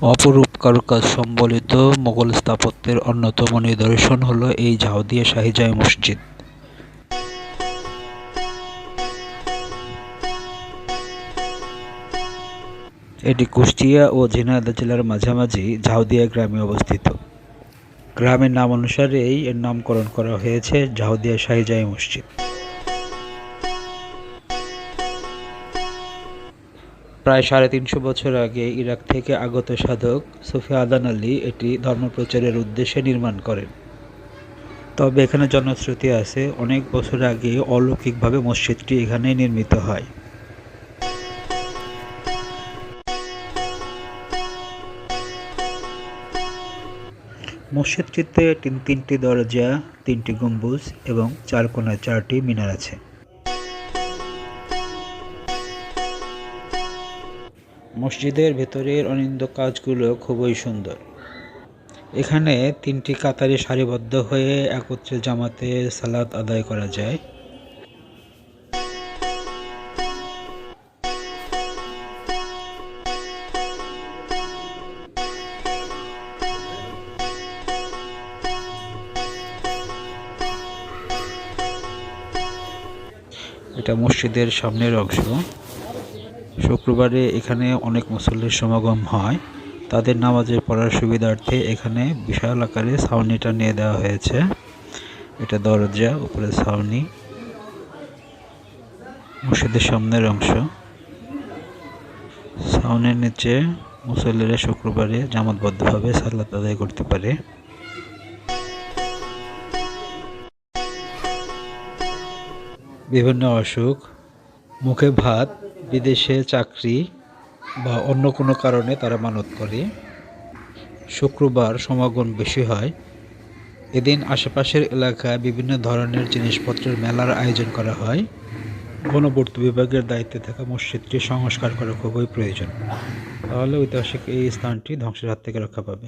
অপরূপ কারুকাজ সম্বলিত মোগল স্থাপত্যের অন্যতম নিদর্শন হল এই ঝাউদিয়া শাহী জামে মসজিদ। এটি কুষ্টিয়া ও ঝিনাইদহ জেলার মাঝামাঝি ঝাউদিয়া গ্রামে অবস্থিত। গ্রামের নাম অনুসারেই এর নামকরণ করা হয়েছে ঝাউদিয়া শাহী জামে মসজিদ। প্রায় ৩৫০ বছর আগে ইরাক থেকে আগত সাধক সুফি আদান আলী এটি ধর্মপ্রচারের উদ্দেশ্যে নির্মাণ করেন। তবে এখানে জনশ্রুতি আছে অনেক বছর আগে অলৌকিকভাবে মসজিদটি এখানেই নির্মিত হয়। মসজিদটিতে তিনটি দরজা, ৩টি গম্বুজ এবং ৪ কোণায় ৪টি মিনার আছে। মসজিদের ভেতরের অনিন্দ্য কাজগুলো খুবই সুন্দর। এখানে ৩টি কাতারে সারিবদ্ধ হয়ে একত্রে জামাতে সালাত আদায় করা যায়। এটা মসজিদের সামনের অংশ। শুক্রবারে এখানে অনেক মুসল্লির সমাগম হয়। তাদের নামাজে পড়ার সুবিধার্থে এখানে বিশাল আকারে ছাউনিটা নিয়ে দেওয়া হয়েছে। এটা দরজা, উপরে ছাউনি। মসজিদের সামনের অংশ। ছাউনির নিচে মুসল্লিরা শুক্রবারে জামাতবদ্ধভাবে সালাত আদায় করতে পারে। বিভিন্ন অসুখ, মুখে ভাত, বিদেশে চাকরি বা অন্য কোনো কারণে তারা মানত করে। শুক্রবার সমাগম বেশি হয়। এদিন আশেপাশের এলাকায় বিভিন্ন ধরনের জিনিসপত্রের মেলার আয়োজন করা হয়। গণপূর্ত বিভাগের দায়িত্বে থাকা মসজিদটি সংস্কার করা খুবই প্রয়োজন, তাহলে ঐতিহাসিক এই স্থানটি ধ্বংসের হাত থেকে রক্ষা পাবে।